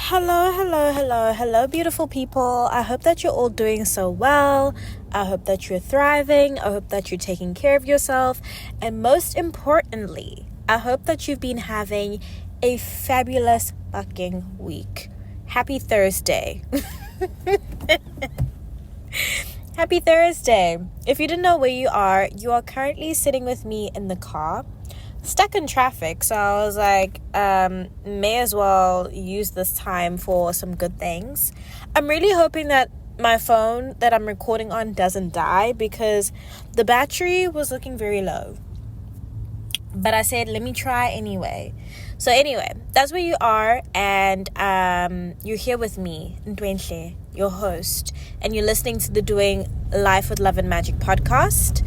Hello, beautiful people. I hope that you're all doing so well. I hope that you're thriving. I hope that you're taking care of yourself. And most importantly, I hope that you've been having a fabulous fucking week. Happy Thursday. Happy Thursday. If you didn't know where you are currently sitting with me in the car, stuck in traffic. So I was like, may as well use this time for some good things. I'm really hoping that my phone that I'm recording on doesn't die, because the battery was looking very low. But I said, let me try anyway. So anyway, that's where you are, and you're here with me, Ndwenhle, your host, and you're listening to the Doing Life with Love and Magic podcast.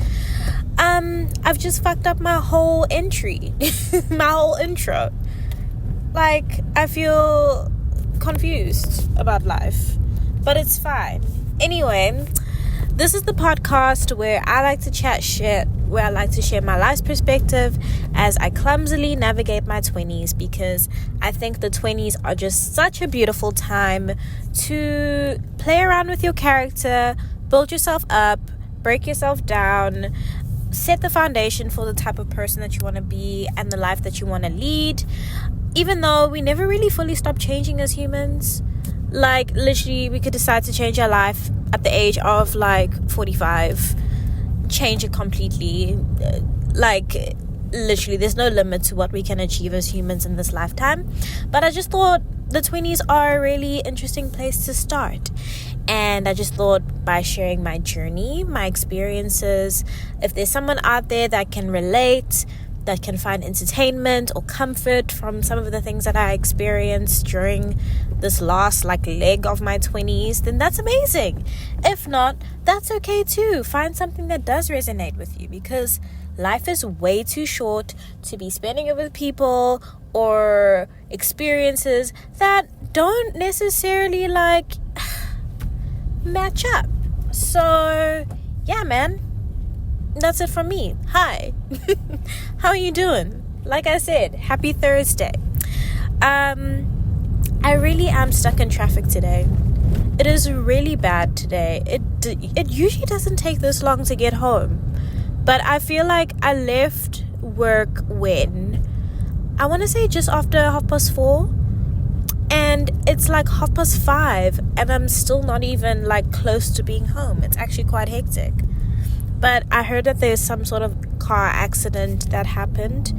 I've just fucked up my whole entry, my whole intro. Like, I feel confused about life, but it's fine. Anyway, this is the podcast where I like to chat shit, where I like to share my life's perspective as I clumsily navigate my 20s, because I think the 20s are just such a beautiful time to play around with your character, build yourself up, break yourself down, set the foundation for the type of person that you want to be and the life that you want to lead, even though we never really fully stop changing as humans. Like, literally, we could decide to change our life at the age of like 45, change it completely. Like, literally, there's no limit to what we can achieve as humans in this lifetime. But I just thought the 20s are a really interesting place to start. And I just thought, by sharing my journey, my experiences, if there's someone out there that can relate, that can find entertainment or comfort from some of the things that I experienced during this last leg of my 20s, then that's amazing. If not, that's okay too. Find something that does resonate with you, because life is way too short to be spending it with people or experiences that don't necessarily match up. So yeah, man, that's it from me. Hi. How are you doing? Like I said, happy Thursday. I really am stuck in traffic today. It is really bad today. It usually doesn't take this long to get home, but I feel like I left work when, I want to say just after 4:30, and it's like 5:30, and I'm still not even close to being home. It's actually quite hectic. But I heard that there's some sort of car accident that happened.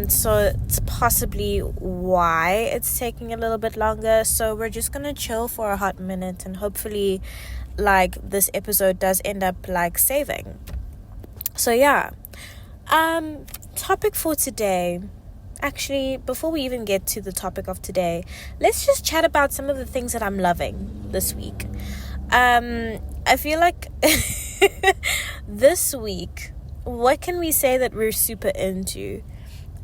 So it's possibly why it's taking a little bit longer. So we're just gonna chill for a hot minute, and hopefully this episode does end up saving. So yeah. Topic for today. Actually, before we even get to the topic of today, let's just chat about some of the things that I'm loving this week. I feel like this week, what can we say that we're super into?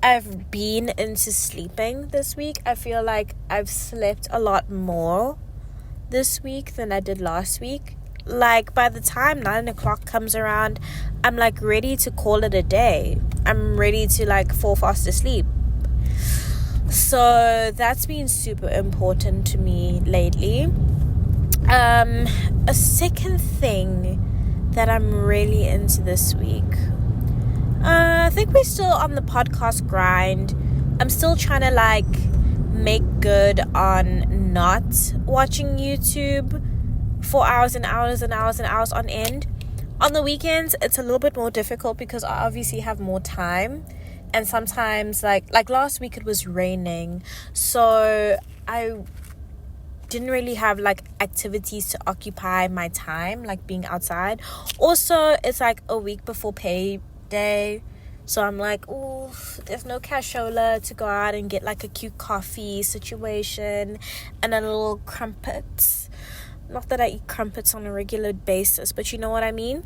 I've been into sleeping this week. I feel like I've slept a lot more this week than I did last week. By the time 9 o'clock comes around, I'm ready to call it a day. I'm ready to fall fast asleep. So that's been super important to me lately. A second thing that I'm really into this week, I think we're still on the podcast grind. I'm still trying to make good on not watching YouTube for hours and hours and hours and hours on end. On the weekends, it's a little bit more difficult because I obviously have more time. And sometimes, like last week, it was raining. So I didn't really have activities to occupy my time, being outside. Also, it's a week before payday. So I'm ooh, there's no cashola to go out and get a cute coffee situation and a little crumpets. Not that I eat crumpets on a regular basis, but you know what I mean.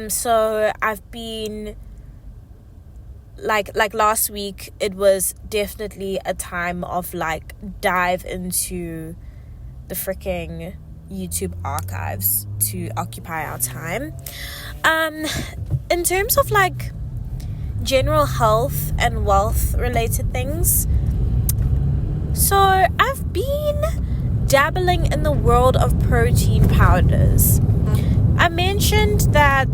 So I've been like last week, it was definitely a time of dive into the freaking YouTube archives to occupy our time. In terms of general health and wealth related things, So I've been dabbling in the world of protein powders. I mentioned that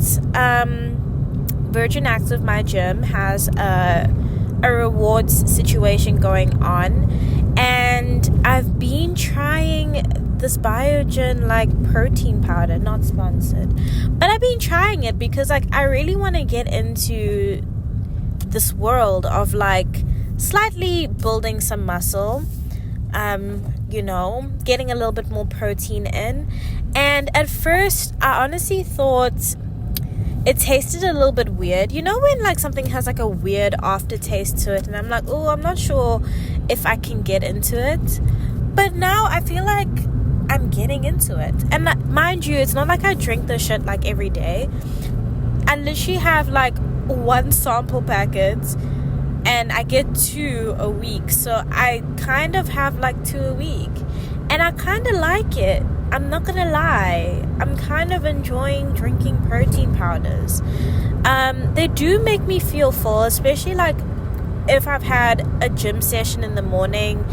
Virgin Active, my gym, has a rewards situation going on, and I've been trying this Biogen like protein powder, not sponsored, but I've been trying it because like I really want to get into this world of like slightly building some muscle, getting a little bit more protein in. And at first I honestly thought it tasted a little bit weird. You know when like something has like a weird aftertaste to it, and I'm like, oh, I'm not sure if I can get into it. But now I feel like I'm getting into it. And mind you, it's not like I drink this shit like every day. I literally have like one sample packet, and I get 2 a week. So I kind of have like 2 a week, and I kind of like it. I'm not gonna lie, I'm kind of enjoying drinking protein powders. They do make me feel full, especially like if I've had a gym session in the morning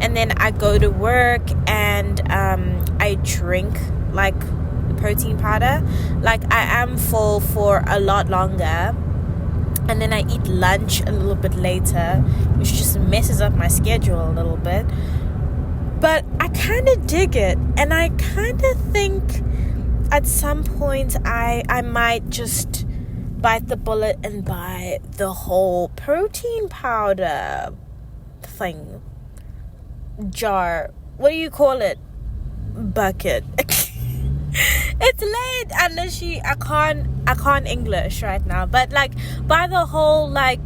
and then I go to work and I drink like the protein powder. Like I am full for a lot longer, and then I eat lunch a little bit later, which just messes up my schedule a little bit. But I kind of dig it, and I kind of think at some point I might just bite the bullet and buy the whole protein powder thing, jar, what do you call it, bucket. It's late, and literally I can't English right now, but like buy the whole, like,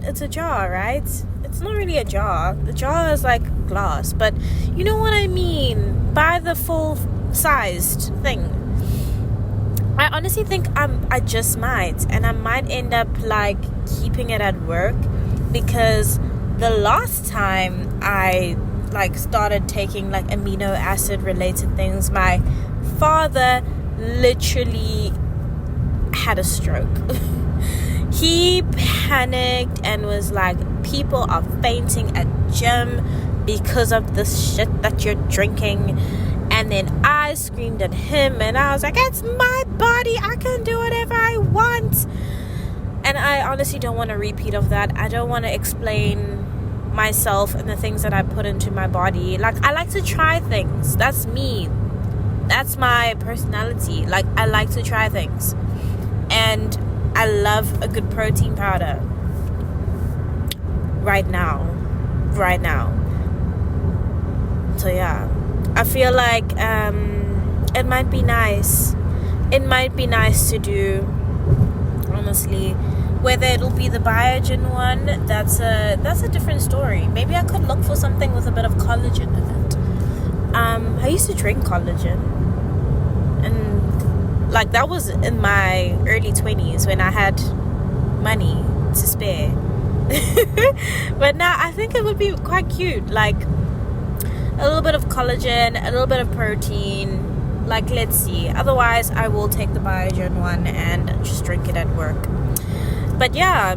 it's a jar, right? It's not really a jar. The jar is like glass, but you know what I mean. Buy the full sized thing. I honestly think I just might, and I might end up like keeping it at work, because the last time I like started taking like amino acid related things, my father literally had a stroke. He panicked and was like, people are fainting at gym because of this shit that you're drinking. And then I screamed at him, and I was like, it's my body, I can do whatever I want. And I honestly don't want a repeat of that. I don't want to explain myself and the things that I put into my body. Like, I like to try things. That's me. That's my personality. Like, I like to try things. And I love a good protein powder. Right now. So yeah, I feel like it might be nice. It might be nice to do, honestly. Whether it'll be the Biogen one, that's a different story. Maybe I could look for something with a bit of collagen in it. I used to drink collagen, and like that was in my early 20s when I had money to spare. But now I think it would be quite cute, like a little bit of collagen, a little bit of protein. Like, let's see. Otherwise, I will take the Biogen one and just drink it at work. But yeah,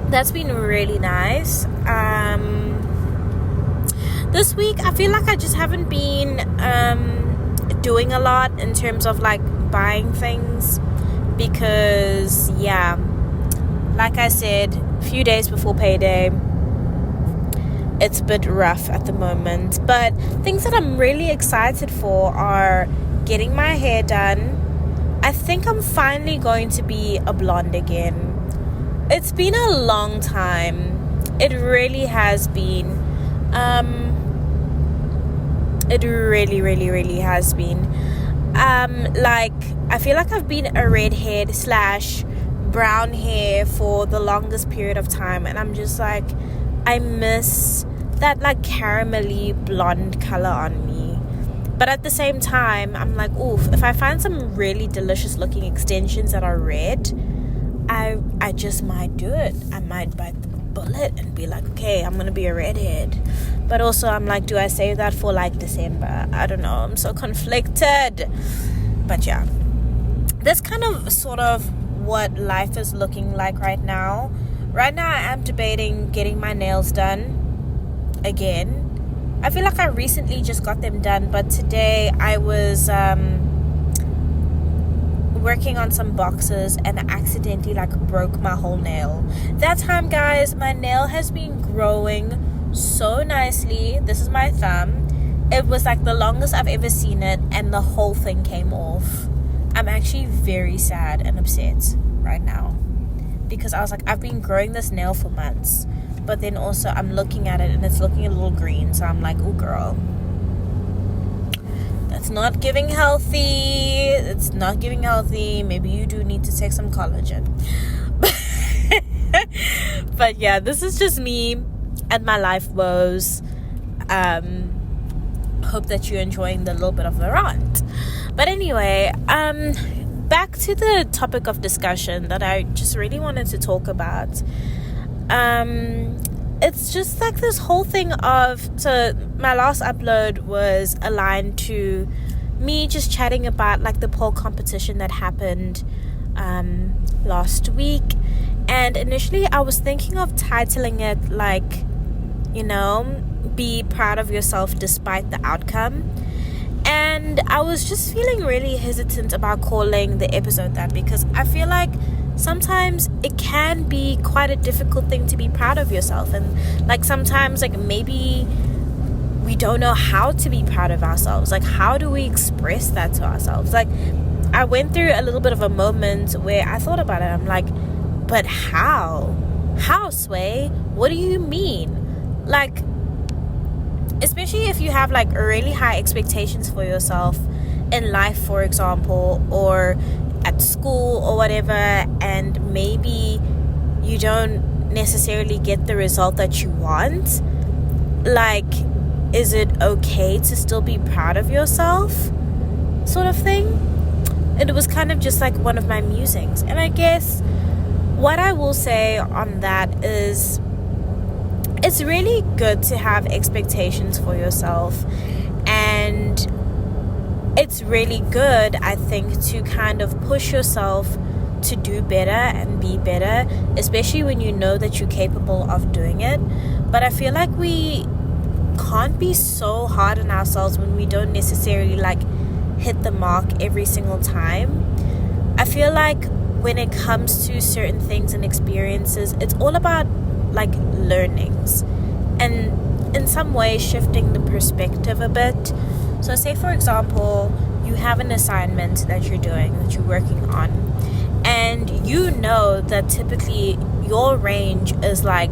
that's been really nice. This week, I feel like I just haven't been doing a lot in terms of like buying things, because yeah, like I said, a few days before payday, it's a bit rough at the moment. But things that I'm really excited for are getting my hair done. I think I'm finally going to be a blonde again. It's been a long time. It really has been. It really, really, really has been. Like, I feel like I've been a redhead / brown hair for the longest period of time, and I'm just like, I miss that like caramelly blonde color on me. But at the same time, I'm like, oof, if I find some really delicious looking extensions that are red, I just might do it. I might bite the bullet and be like, okay, I'm gonna be a redhead. But also I'm like, do I save that for like December? I don't know, I'm so conflicted. But yeah, that's kind of sort of what life is looking like right now. Right now I am debating getting my nails done. again. I feel like I recently just got them done, but today I was working on some boxes and I accidentally broke my whole nail. That time, guys, my nail has been growing so nicely. This is my thumb. It was the longest I've ever seen it, and the whole thing came off. I'm actually very sad and upset right now, because I was I've been growing this nail for months, but then also I'm looking at it and it's looking a little green, so I'm oh girl, that's not giving healthy. It's not giving healthy. Maybe you do need to take some collagen. But yeah, this is just me and my life woes. Hope that you're enjoying the little bit of the rant. But anyway, back to the topic of discussion that I just really wanted to talk about. It's just this whole thing of, so my last upload was aligned to me just chatting about the pole competition that happened last week. And initially I was thinking of titling it be proud of yourself despite the outcome. And I was just feeling really hesitant about calling the episode that, because I feel sometimes it can be quite a difficult thing to be proud of yourself, and sometimes maybe we don't know how to be proud of ourselves. How do we express that to ourselves? I went through a little bit of a moment where I thought about it. I'm but how Sway, what do you mean? Especially if you have really high expectations for yourself in life, for example, or at school or whatever, and maybe you don't necessarily get the result that you want. Is it okay to still be proud of yourself, sort of thing? It was kind of just one of my musings. And I guess what I will say on that is, it's really good to have expectations for yourself, and it's really good, I think, to kind of push yourself to do better and be better, especially when you know that you're capable of doing it. But I feel we can't be so hard on ourselves when we don't necessarily hit the mark every single time. I feel when it comes to certain things and experiences, it's all about learnings, and in some way shifting the perspective a bit. So say, for example, you have an assignment that you're doing, that you're working on, and you know that typically your range is 80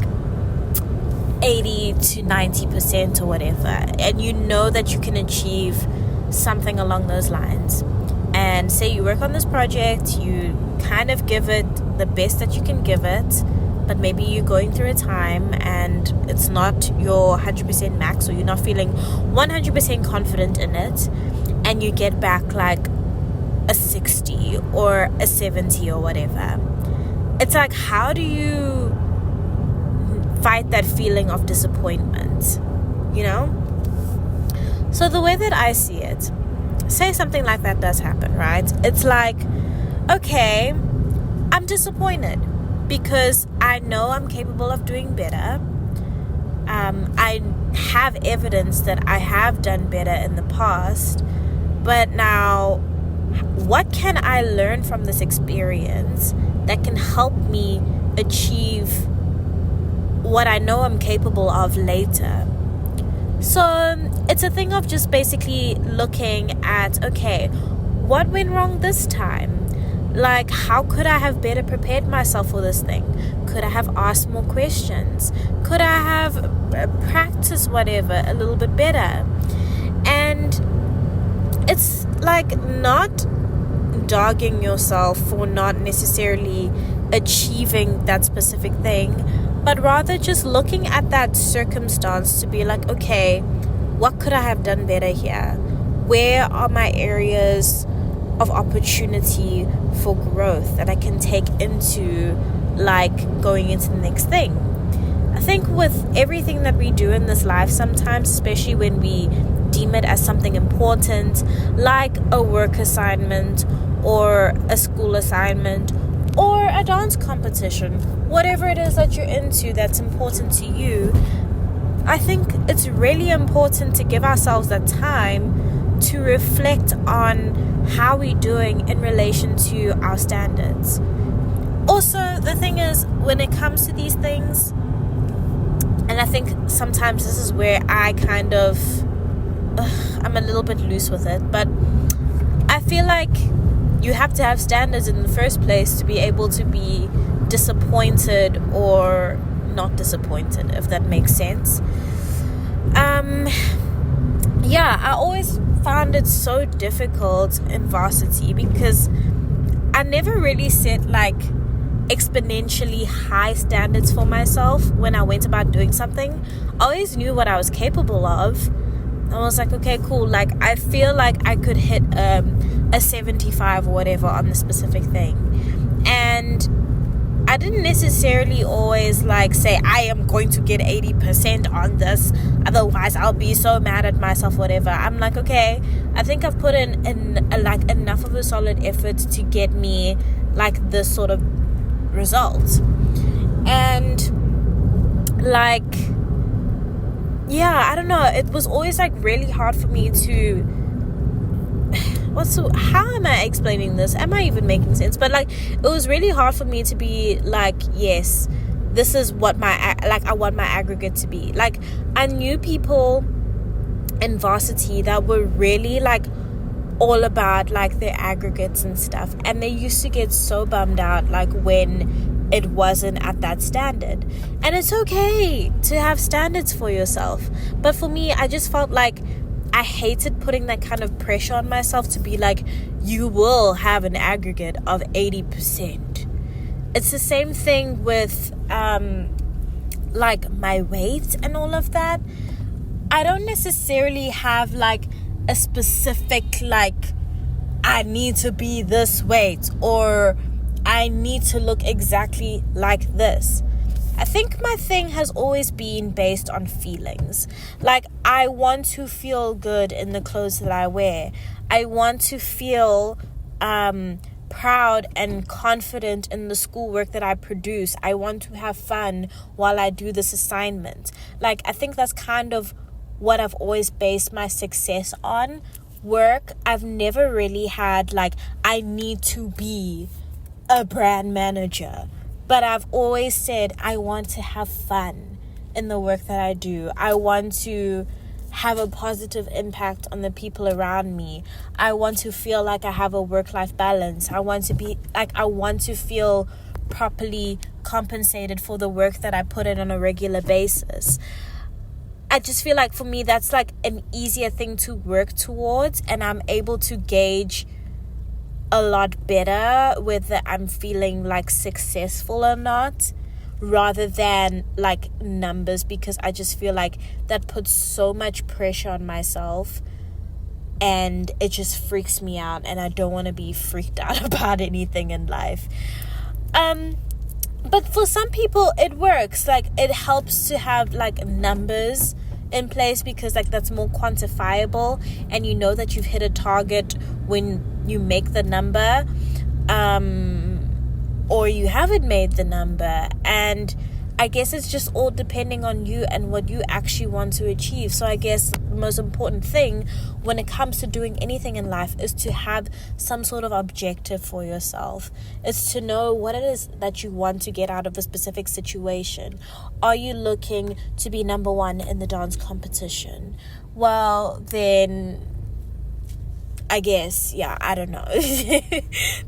to 90% or whatever, and you know that you can achieve something along those lines. And say you work on this project, you kind of give it the best that you can give it, but maybe you're going through a time and it's not your 100% max, or you're not feeling 100% confident in it, and you get back a 60 or a 70 or whatever. It's how do you fight that feeling of disappointment, So the way that I see it, say something like that does happen, right? It's okay, I'm disappointed because I know I'm capable of doing better. I have evidence that I have done better in the past, but now what can I learn from this experience that can help me achieve what I know I'm capable of later? So it's a thing of just basically looking at, okay, what went wrong this time? How could I have better prepared myself for this thing? Could I have asked more questions? Could I have practiced whatever a little bit better? And it's not dogging yourself for not necessarily achieving that specific thing, but rather just looking at that circumstance to be okay, what could I have done better here? Where are my areas of opportunity for growth that I can take into going into the next thing? I think with everything that we do in this life, sometimes, especially when we deem it as something important, like a work assignment or a school assignment or a dance competition, whatever it is that you're into that's important to you, I think it's really important to give ourselves that time to reflect on how we're doing in relation to our standards. Also, the thing is, when it comes to these things, and I think sometimes this is where I kind of I'm a little bit loose with it, but I feel like you have to have standards in the first place to be able to be disappointed or not disappointed, if that makes sense. I always found it so difficult in varsity because I never really set like exponentially high standards for myself when I went about doing something. I always knew what I was capable of. I was like, okay, cool. Like, I feel like I could hit a 75 or whatever on the specific thing. And I didn't necessarily always like say I am going to get 80% on this, otherwise I'll be so mad at myself, whatever. I'm like, okay, I think I've put in like enough of a solid effort to get me like this sort of result. And like, yeah, I don't know, it was always like really hard for me to how am I explaining this? Am I even making sense? But like, it was really hard for me to be like, yes, this is what I want my aggregate to be. Like, I knew people in varsity that were really like all about like their aggregates and stuff, and they used to get so bummed out like when it wasn't at that standard. And it's okay to have standards for yourself, but for me, I just felt like I hated putting that kind of pressure on myself to be like, you will have an aggregate of 80%. It's the same thing with like my weight and all of that. I don't necessarily have like a specific like, I need to be this weight or I need to look exactly like this. I think my thing has always been based on feelings. Like, I want to feel good in the clothes that I wear. I want to feel proud and confident in the schoolwork that I produce. I want to have fun while I do this assignment. Like, I think that's kind of what I've always based my success on. Work, I've never really had like, I need to be a brand manager. But I've always said I want to have fun in the work that I do. I want to have a positive impact on the people around me. I want to feel like I have a work-life balance. I want to feel properly compensated for the work that I put in on a regular basis. I just feel like for me, that's like an easier thing to work towards, and I'm able to gauge a lot better whether I'm feeling like successful or not, rather than like numbers, because I just feel like that puts so much pressure on myself and it just freaks me out, and I don't want to be freaked out about anything in life. But for some people it works. Like, it helps to have like numbers in place because like that's more quantifiable, and you know that you've hit a target when you make the number, or you haven't made the number. And I guess it's just all depending on you and what you actually want to achieve. So I guess the most important thing when it comes to doing anything in life is to have some sort of objective for yourself. It's to know what it is that you want to get out of a specific situation. Are you looking to be number one in the dance competition? Well, then I guess, yeah, I don't know.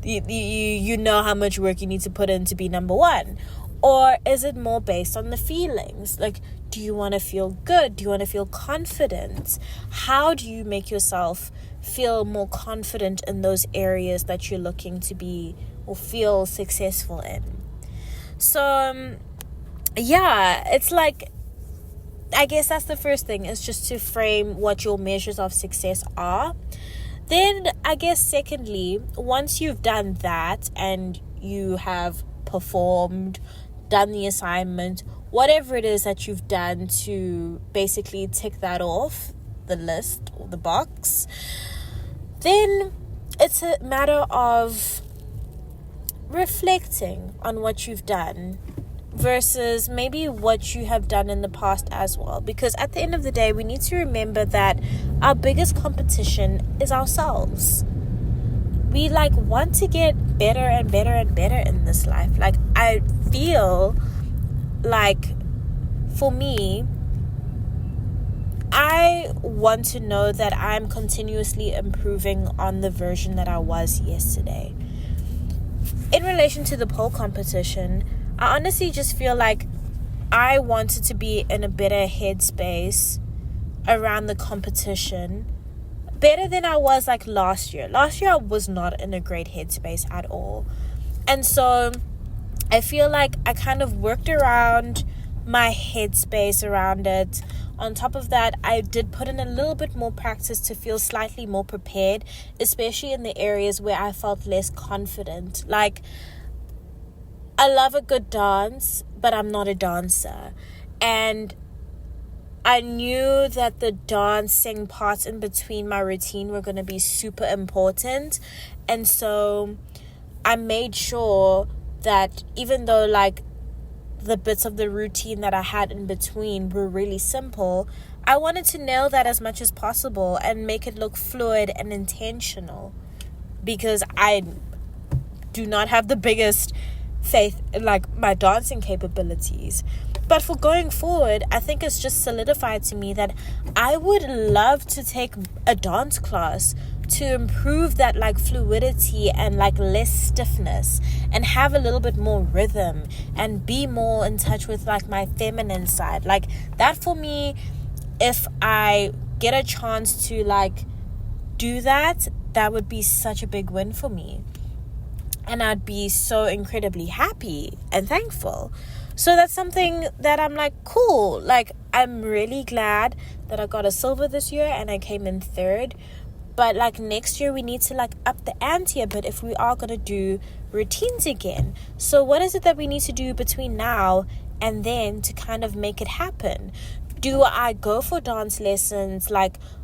you know how much work you need to put in to be number one. Or is it more based on the feelings? Like, do you want to feel good? Do you want to feel confident? How do you make yourself feel more confident in those areas that you're looking to be or feel successful in? So, yeah, it's like, I guess that's the first thing, is just to frame what your measures of success are. Then, I guess, secondly, once you've done that and you have performed, done the assignment, whatever it is that you've done to basically tick that off the list or the box, then it's a matter of reflecting on what you've done, versus maybe what you have done in the past as well. Because at the end of the day, we need to remember that our biggest competition is ourselves. We want to get better and better and better in this life. I feel like, for me, I want to know that I'm continuously improving on the version that I was yesterday. In relation to the pole competition, I honestly just feel like I wanted to be in a better headspace around the competition, better than I was last year. Last year I was not in a great headspace at all. And so I feel like I kind of worked around my headspace around it. On top of that, I did put in a little bit more practice to feel slightly more prepared, especially in the areas where I felt less confident. I love a good dance, but I'm not a dancer. And I knew that the dancing parts in between my routine were going to be super important. And so I made sure that even though the bits of the routine that I had in between were really simple, I wanted to nail that as much as possible and make it look fluid and intentional, because I do not have the biggest faith in my dancing capabilities. But for going forward, I think it's just solidified to me that I would love to take a dance class to improve that fluidity and less stiffness, and have a little bit more rhythm and be more in touch with my feminine side. That for me, if I get a chance to do that, that would be such a big win for me. And I'd be so incredibly happy and thankful. So that's something that I'm cool. I'm really glad that I got a silver this year and I came in third. But next year we need to up the ante a bit if we are going to do routines again. So what is it that we need to do between now and then to kind of make it happen? Do I go for dance lessons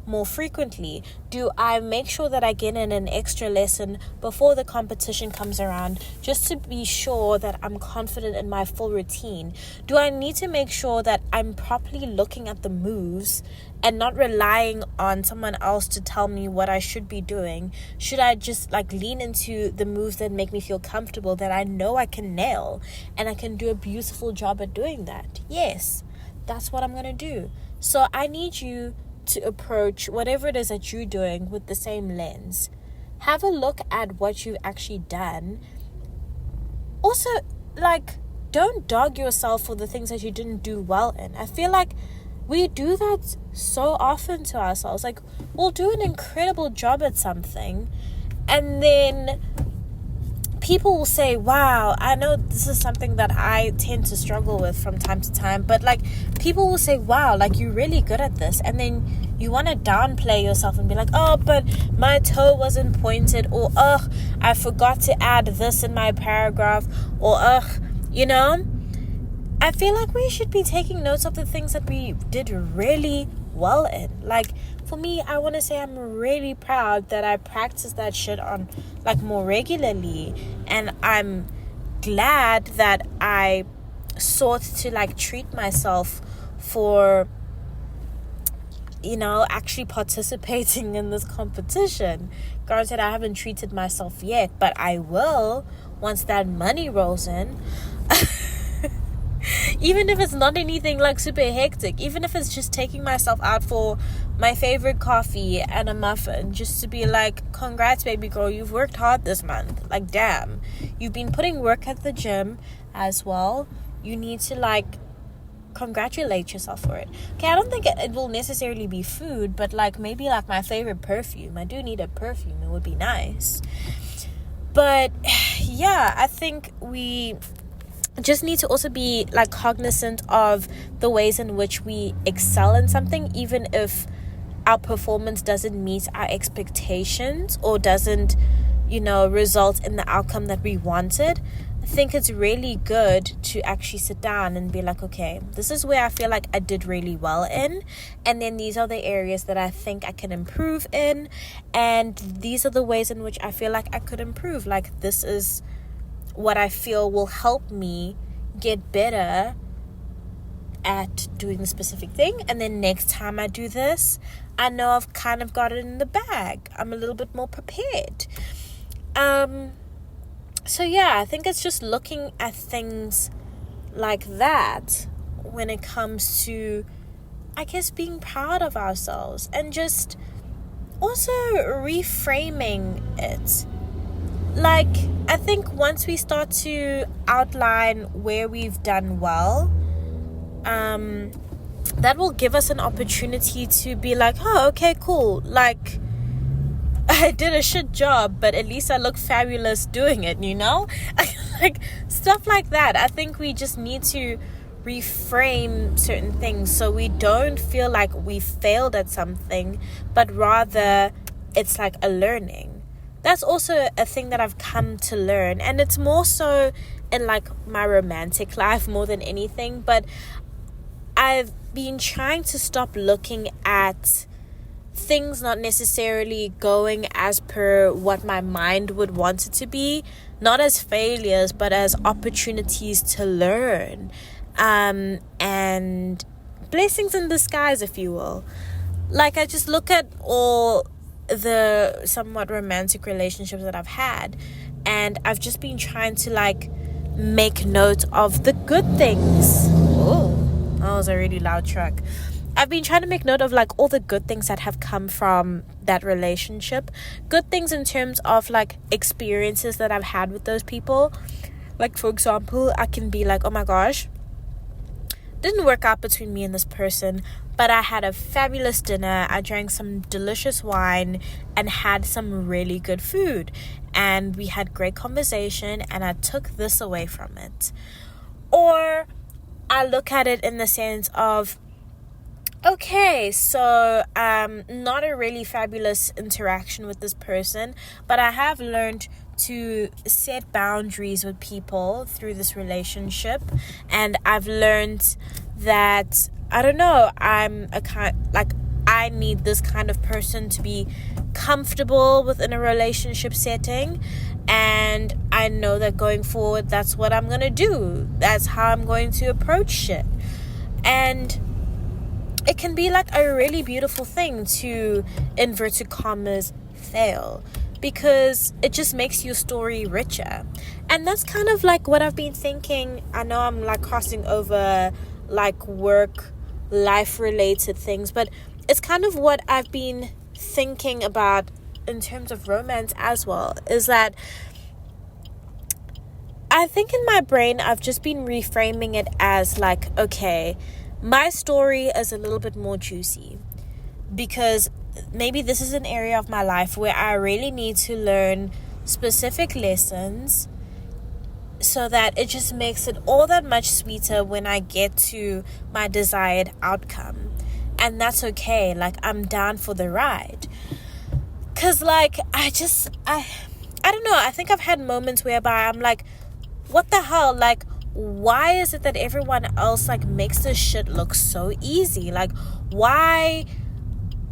more frequently? Do I make sure that I get in an extra lesson before the competition comes around, just to be sure that I'm confident in my full routine? Do I need to make sure that I'm properly looking at the moves and not relying on someone else to tell me what I should be doing? Should I just lean into the moves that make me feel comfortable, that I know I can nail and I can do a beautiful job at doing that? Yes, that's what I'm going to do. So I need you to approach whatever it is that you're doing with the same lens. Have a look at what you've actually done. Also, don't dog yourself for the things that you didn't do well in. I feel like we do that so often to ourselves. We'll do an incredible job at something, and then people will say, wow, I know this is something that I tend to struggle with from time to time, but people will say, wow, you're really good at this. And then you want to downplay yourself and be oh, but my toe wasn't pointed, or I forgot to add this in my paragraph, or I feel like we should be taking notes of the things that we did really well in. For me, I want to say I'm really proud that I practiced that shit on more regularly, and I'm glad that I sought to treat myself for actually participating in this competition. Granted, I haven't treated myself yet, but I will once that money rolls in. Even if it's not anything super hectic, even if it's just taking myself out for my favorite coffee and a muffin, just to be congrats baby girl, you've worked hard this month. Damn, you've been putting work at the gym as well. You need to congratulate yourself for it. Okay, I don't think it will necessarily be food, but maybe my favorite perfume. I do need a perfume, it would be nice. But yeah, I think we just need to also be cognizant of the ways in which we excel in something, even if our performance doesn't meet our expectations or doesn't result in the outcome that we wanted. I think it's really good to actually sit down and be okay, this is where I feel like I did really well in, and then these are the areas that I think I can improve in, and these are the ways in which I feel like I could improve. This is what I feel will help me get better at doing the specific thing, and then next time I do this, I know I've kind of got it in the bag. I'm a little bit more prepared. So yeah, I think it's just looking at things like that when it comes to, I guess, being proud of ourselves, and just also reframing it. Like, I think once we start to outline where we've done well, that will give us an opportunity to be like, oh, okay, cool. Like, I did a shit job, but at least I look fabulous doing it, you know? Like, stuff like that. I think we just need to reframe certain things so we don't feel like we failed at something, but rather it's like a learning. That's also a thing that I've come to learn, and it's more so in like my romantic life more than anything. But I've been trying to stop looking at things not necessarily going as per what my mind would want it to be, not as failures, but as opportunities to learn, and blessings in disguise, if you will. Like, I just look at all the somewhat romantic relationships that I've had, and I've just been trying to like make note of the good things. Oh, that was a really loud truck. I've been trying to make note of like all the good things that have come from that relationship. Good things in terms of like experiences that I've had with those people. Like, for example, I can be like, oh my gosh, didn't work out between me and this person, but I had a fabulous dinner. I drank some delicious wine and had some really good food, and we had great conversation, and I took this away from it. Or I look at it in the sense of, okay, so not a really fabulous interaction with this person, but I have learned to set boundaries with people through this relationship, and I've learned that, I don't know, I need this kind of person to be comfortable within a relationship setting, and I know that going forward, that's what I'm gonna do. That's how I'm going to approach shit. And it can be like a really beautiful thing to, inverted commas, fail, because it just makes your story richer. And that's kind of like what I've been thinking. I know I'm like crossing over like work, life related things, but it's kind of what I've been thinking about in terms of romance as well, is that I think in my brain I've just been reframing it as like, okay, my story is a little bit more juicy because maybe this is an area of my life where I really need to learn specific lessons so that it just makes it all that much sweeter when I get to my desired outcome. And that's okay. Like, I'm down for the ride. Because, like, I don't know. I think I've had moments whereby I'm like, what the hell? Like, why is it that everyone else, like, makes this shit look so easy? Like, why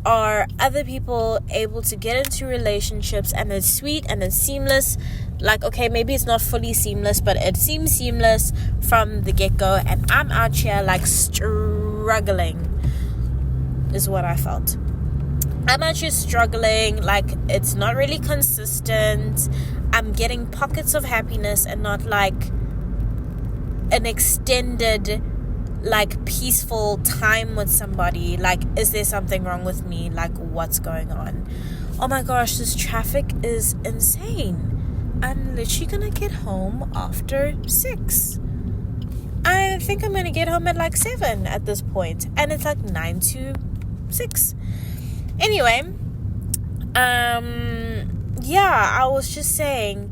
are other people able to get into relationships and it's sweet and it's seamless? Like, okay, maybe it's not fully seamless, but it seems seamless from the get-go, and I'm out here, like, struggling, is what I felt. I'm actually struggling, like, it's not really consistent. I'm getting pockets of happiness and not like an extended, like, peaceful time with somebody. Like, is there something wrong with me? Like, what's going on? Oh my gosh, this traffic is insane. I'm literally gonna get home after 6. I think I'm gonna get home at like 7 at this point, and it's like 9 to 6. Anyway, yeah, I was just saying,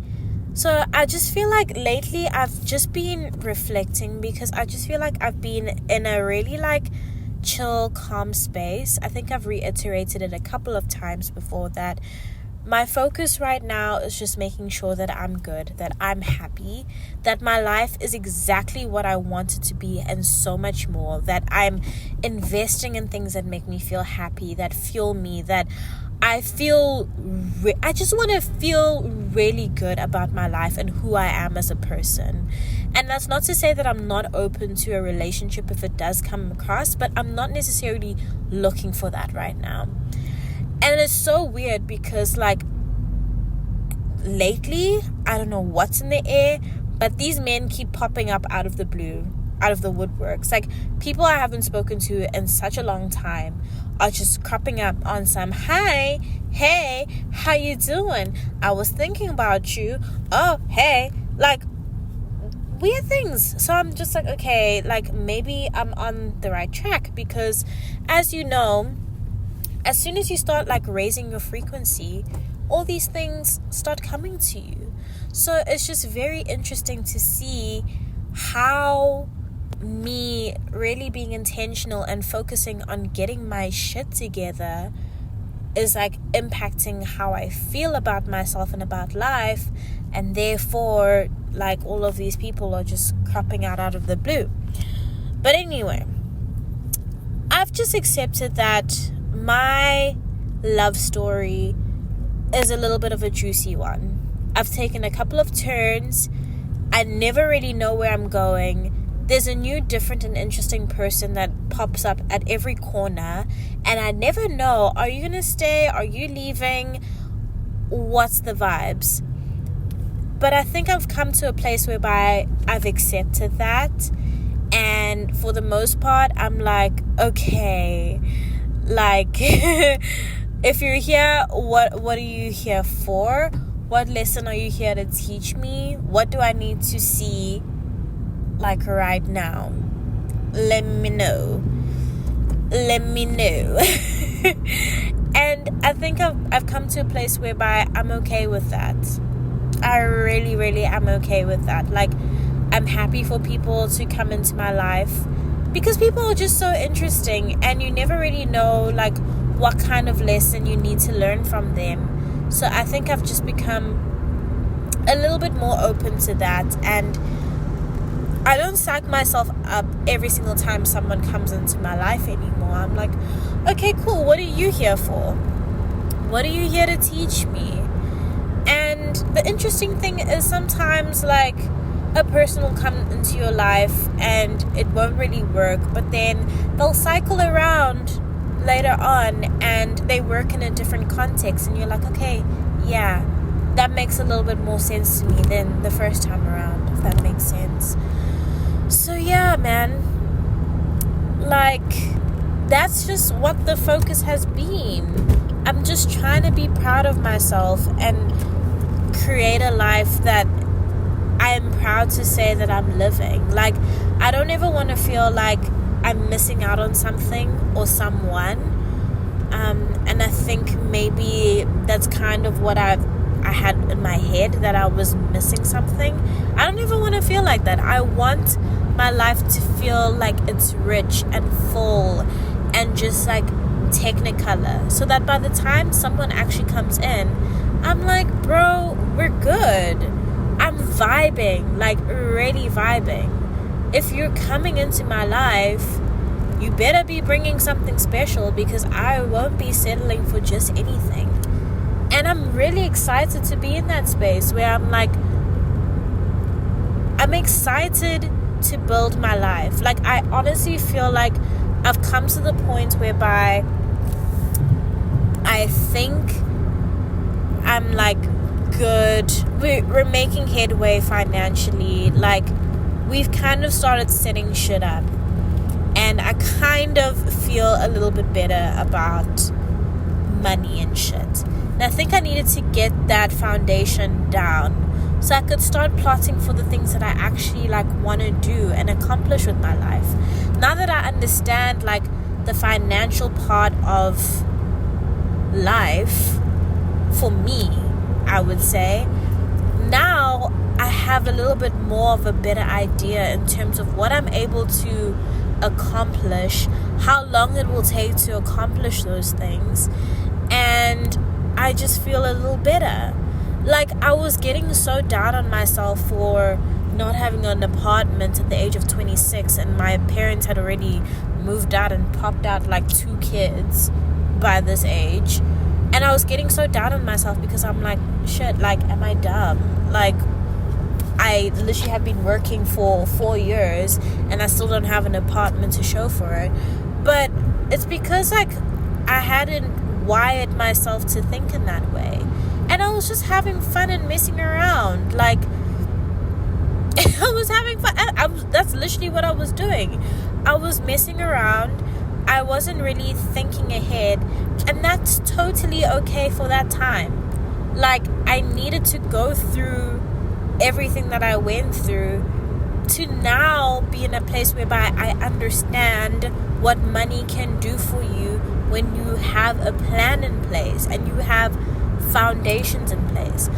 so I just feel like lately I've just been reflecting, because I just feel like I've been in a really like chill, calm space. I think I've reiterated it a couple of times before that my focus right now is just making sure that I'm good, that I'm happy, that my life is exactly what I want it to be and so much more, that I'm investing in things that make me feel happy, that fuel me, that I feel, I just want to feel really good about my life and who I am as a person. And that's not to say that I'm not open to a relationship if it does come across, but I'm not necessarily looking for that right now. And it's so weird because, like, lately, I don't know what's in the air, but these men keep popping up out of the blue, out of the woodworks. Like, people I haven't spoken to in such a long time are just cropping up on some, hi, hey, how you doing? I was thinking about you. Oh, hey, like, weird things. So I'm just like, okay, like, maybe I'm on the right track, because as you know, as soon as you start, like, raising your frequency, all these things start coming to you. So it's just very interesting to see how me really being intentional and focusing on getting my shit together is, like, impacting how I feel about myself and about life. And therefore, like, all of these people are just cropping out of the blue. But anyway, I've just accepted that my love story is a little bit of a juicy one. I've taken a couple of turns. I never really know where I'm going. There's a new, different, and interesting person that pops up at every corner, and I never know, are you gonna stay? Are you leaving? What's the vibes? But I think I've come to a place whereby I've accepted that, and for the most part, I'm like, okay, like, if you're here, what are you here for? What lesson are you here to teach me? What do I need to see, like, right now? Let me know. And I think I've come to a place whereby I'm okay with that. I really, really am okay with that. Like, I'm happy for people to come into my life, because people are just so interesting, and you never really know, like, what kind of lesson you need to learn from them. So I think I've just become a little bit more open to that, and I don't psych myself up every single time someone comes into my life anymore. I'm like, okay, cool, what are you here for? What are you here to teach me? And the interesting thing is, sometimes, like, a person will come into your life and it won't really work, but then they'll cycle around later on and they work in a different context, and you're like, okay, yeah, that makes a little bit more sense to me than the first time around, if that makes sense. So yeah, man, like, that's just what the focus has been. I'm just trying to be proud of myself and create a life that I am proud to say that I'm living. Like, I don't ever want to feel like I'm missing out on something or someone. And I think maybe that's kind of what I had in my head, that I was missing something. I don't ever want to feel like that. I want my life to feel like it's rich and full and just, like, technicolor, so that by the time someone actually comes in, I'm like, bro, we're good. I'm vibing, like, really vibing. If you're coming into my life, you better be bringing something special, because I won't be settling for just anything. And I'm really excited to be in that space where I'm like, I'm excited to build my life. Like, I honestly feel like I've come to the point whereby I think I'm, like, good. We're making headway financially. Like, we've kind of started setting shit up, and I kind of feel a little bit better about money and shit. And I think I needed to get that foundation down so I could start plotting for the things that I actually, like, want to do and accomplish with my life. Now that I understand, like, the financial part of life for me, I would say, now I have a little bit more of a better idea in terms of what I'm able to accomplish, how long it will take to accomplish those things, and I just feel a little better. Like, I was getting so down on myself for not having an apartment at the age of 26, and my parents had already moved out and popped out, like, 2 kids by this age. And I was getting so down on myself because I'm like, shit, like, am I dumb? Like, I I literally have been working for 4 years and I still don't have an apartment to show for it. But it's because like I hadn't wired myself to think in that way, and I was just having fun and messing around. Like I was having fun. That's literally what I was doing. I was messing around. I wasn't really thinking ahead, and that's totally okay for that time. Like, I needed to go through everything that I went through to now be in a place whereby I understand what money can do for you when you have a plan in place and you have foundations in place.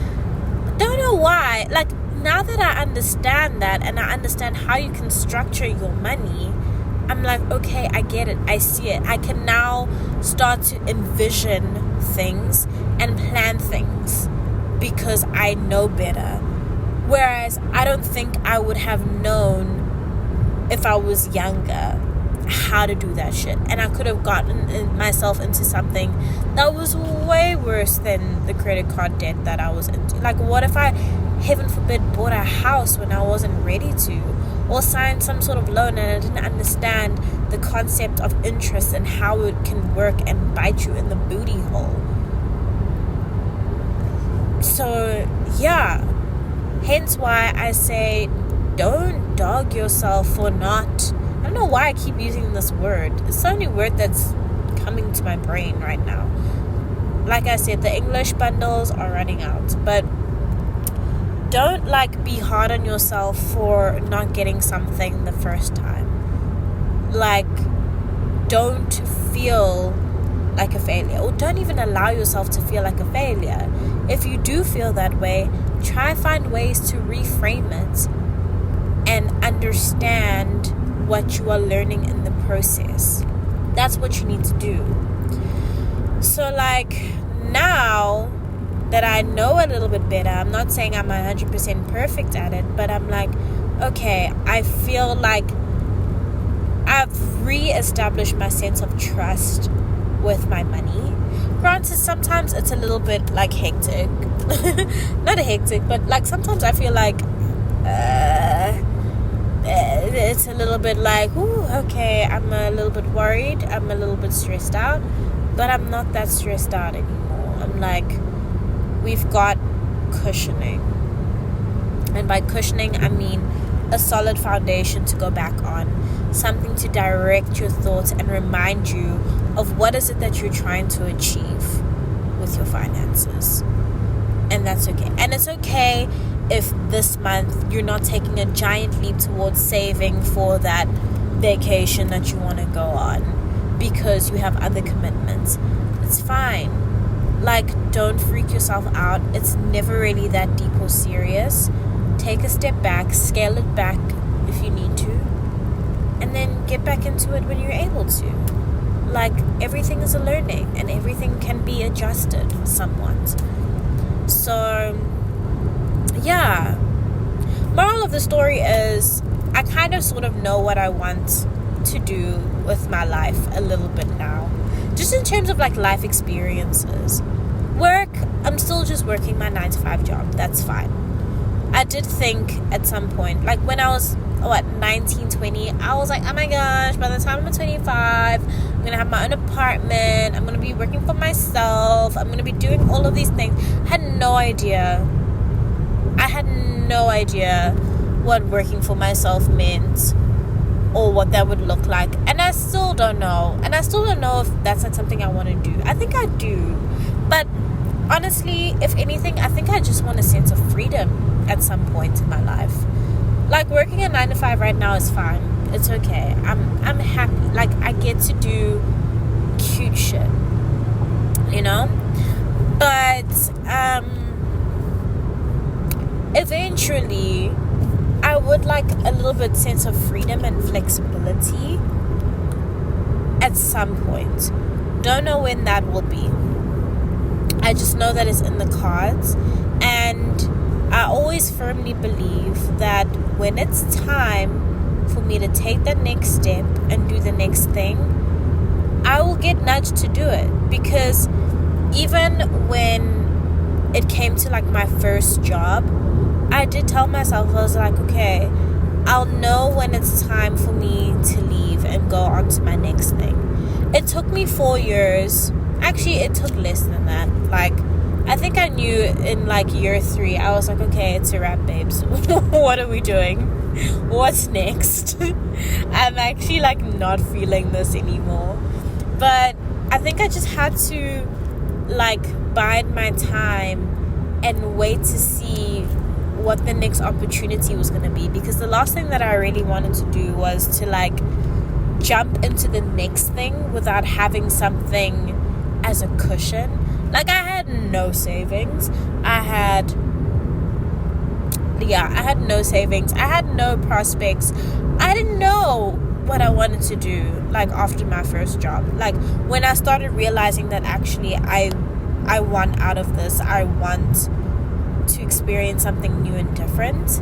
Don't know why. Like, now that I understand that and I understand how you can structure your money, I'm like, okay, I get it. I see it. I can now start to envision things and plan things because I know better. Whereas I don't think I would have known if I was younger how to do that shit. And I could have gotten myself into something that was way worse than the credit card debt that I was into. Like, what if I, heaven forbid, bought a house when I wasn't ready to? Or signed some sort of loan and I didn't understand the concept of interest and how it can work and bite you in the booty hole. So, yeah. Hence why I say, don't dog yourself for not... I don't know why I keep using this word. It's the only word that's coming to my brain right now. Like I said, the English bundles are running out. But don't, like, be hard on yourself for not getting something the first time. Like, don't feel like a failure. Or don't even allow yourself to feel like a failure. If you do feel that way, try find ways to reframe it and understand what you are learning in the process. That's what you need to do. So, like, now that I know a little bit better, I'm not saying I'm 100% perfect at it, but I'm like, okay, I feel like I've re-established my sense of trust with my money. Granted, sometimes it's a little bit like hectic. Not hectic, but like sometimes I feel like it's a little bit like, ooh, okay, I'm a little bit worried, I'm a little bit stressed out, but I'm not that stressed out anymore. I'm like, we've got cushioning. And by cushioning, I mean a solid foundation to go back on, something to direct your thoughts and remind you of what is it that you're trying to achieve with your finances. And that's okay. And it's okay if this month you're not taking a giant leap towards saving for that vacation that you want to go on because you have other commitments. It's fine. Like, don't freak yourself out. It's never really that deep or serious. Take a step back, scale it back if you need to, and then get back into it when you're able to. Like, everything is a learning and everything can be adjusted somewhat. So, yeah. Moral of the story is, I kind of sort of know what I want to do with my life a little bit now. Just in terms of like life experiences. Work, I'm still just working my 9-to-5 job. That's fine. I did think at some point, like when I was 19, 20, I was like, oh my gosh, by the time I'm 25, I'm gonna have my own apartment, I'm gonna be working for myself, I'm gonna be doing all of these things. I had no idea what working for myself meant or what that would look like, and I still don't know if that's like something I want to do. I think I do, but honestly, if anything, I think I just want a sense of freedom at some point in my life. Like, working a 9-to-5 right now is fine. It's okay. I'm happy. Like, I get to do cute shit, you know? But eventually I would like a little bit sense of freedom and flexibility at some point. Don't know when that will be. I just know that it's in the cards, and I always firmly believe that when it's time for me to take that next step and do the next thing, I will get nudged to do it. Because even when it came to like my first job, I did tell myself, I was like, okay, I'll know when it's time for me to leave and go on to my next thing. It took me 4 years. Actually, it took less than that. Like, I think I knew in like year 3, I was like, okay, it's a wrap, babes. What are we doing? What's next? I'm actually like not feeling this anymore. But I think I just had to like bide my time and wait to see what the next opportunity was going to be, because the last thing that I really wanted to do was to like jump into the next thing without having something as a cushion. Like, I had no savings. I had no savings. I had no prospects. I didn't know what I wanted to do like after my first job. Like, when I started realizing that actually I want out of this, I want to experience something new and different,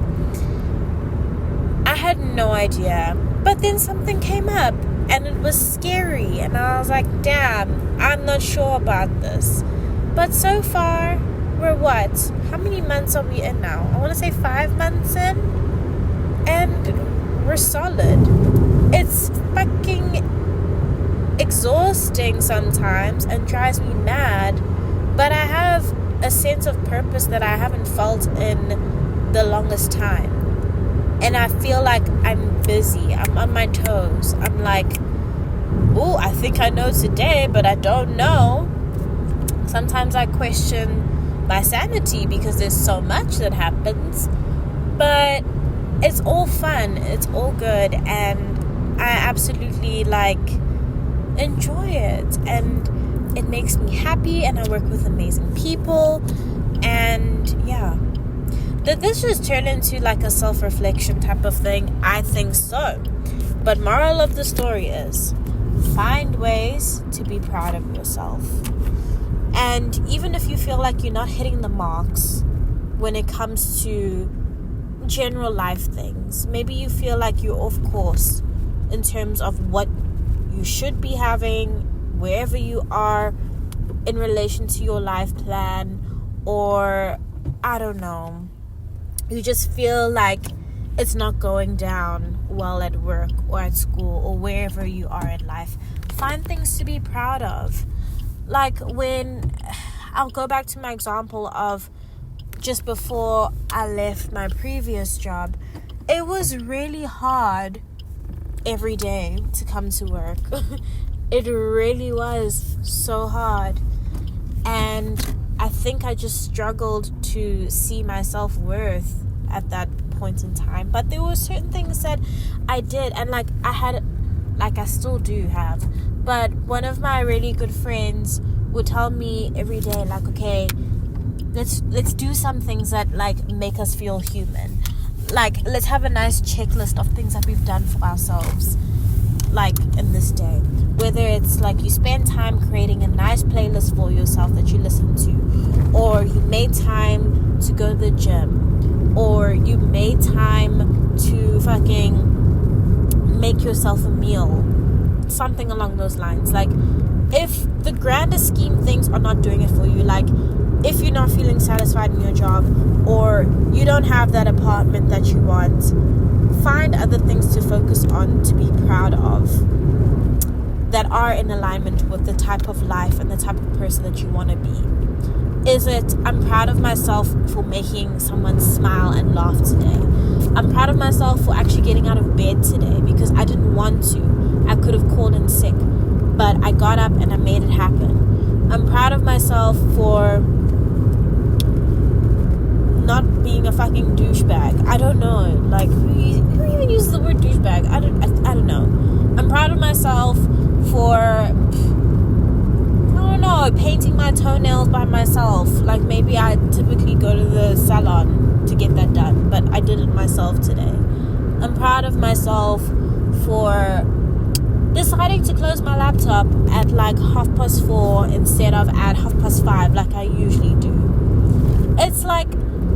I had no idea. But then something came up and it was scary, and I was like, damn, I'm not sure about this. But so far, we're what? How many months are we in now? I want to say 5 months in, and we're solid. It's fucking exhausting sometimes and drives me mad, but I have a sense of purpose that I haven't felt in the longest time. And I feel like I'm busy. I'm on my toes. I'm like, oh, I think I know today, but I don't know. Sometimes I question my sanity because there's so much that happens. But it's all fun. It's all good. And I absolutely like enjoy it. And it makes me happy. And I work with amazing people. And yeah. Did this just turn into like a self-reflection type of thing? I think so. But moral of the story is, find ways to be proud of yourself. And even if you feel like you're not hitting the marks when it comes to general life things, maybe you feel like you're off course in terms of what you should be having, wherever you are in relation to your life plan, or I don't know, you just feel like it's not going down well at work or at school or wherever you are in life. Find things to be proud of. Like, when I'll go back to my example of just before I left my previous job, it was really hard every day to come to work. It really was so hard. And I think I just struggled to see my self-worth at that point in time. But there were certain things that I did, and I still do have. But one of my really good friends would tell me every day, like, okay, let's do some things that like make us feel human. Like, let's have a nice checklist of things that we've done for ourselves, like in this day. Whether it's like you spend time creating a nice playlist for yourself that you listen to, or you made time to go to the gym, or you made time to fucking make yourself a meal, something along those lines. Like, if the grander scheme things are not doing it for you, like if you're not feeling satisfied in your job, or you don't have that apartment that you want, find other things to focus on, to be proud of, that are in alignment with the type of life and the type of person that you want to be. Is it, I'm proud of myself for making someone smile and laugh today. I'm proud of myself for actually getting out of bed today because I didn't want to. I could have called in sick, but I got up and I made it happen. I'm proud of myself for not being a fucking douchebag. I don't know. Like, who even uses the word douchebag? I don't know. I'm proud of myself for, I don't know, painting my toenails by myself. Like, maybe I typically go to the salon to get that done, but I did it myself today. I'm proud of myself for deciding to close my laptop at like 4:30 instead of at 5:30 like I usually do. It's like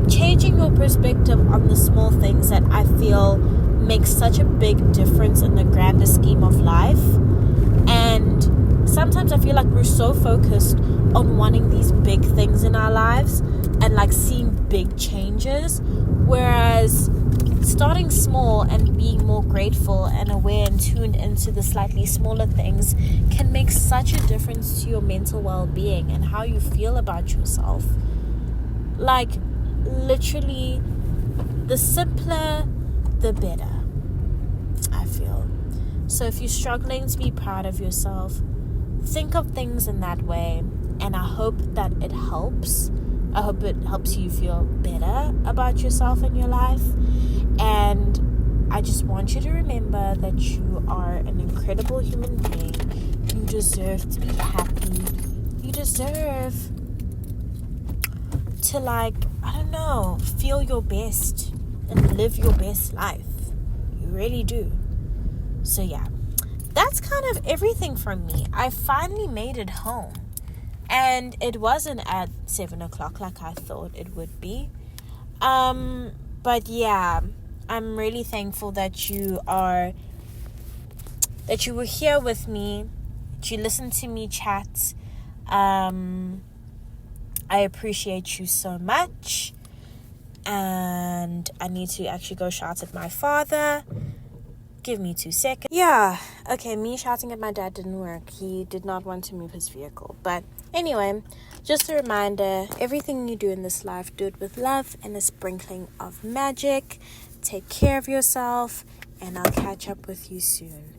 changing your perspective on the small things that I feel makes such a big difference in the grander scheme of life. And sometimes I feel like we're so focused on wanting these big things in our lives and like seeing big changes, whereas starting small and being more grateful and aware and tuned into the slightly smaller things can make such a difference to your mental well-being and how you feel about yourself. Like, literally, the simpler, the better, I feel. So if you're struggling to be proud of yourself, think of things in that way, and I hope that it helps. I hope it helps you feel better about yourself and your life. And I just want you to remember that you are an incredible human being. You deserve to be happy. You deserve to, like, I don't know, feel your best and live your best life. You really do. So yeah, that's kind of everything from me. I finally made it home. And it wasn't at 7 o'clock like I thought it would be. But yeah, I'm really thankful that you were here with me, that you listened to me chat. I appreciate you so much. And I need to actually go shout at my father. Give me 2 seconds. Yeah, okay, me shouting at my dad didn't work. He did not want to move his vehicle. But anyway, just a reminder, everything you do in this life, do it with love and a sprinkling of magic. Take care of yourself, and I'll catch up with you soon.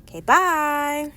Okay, bye.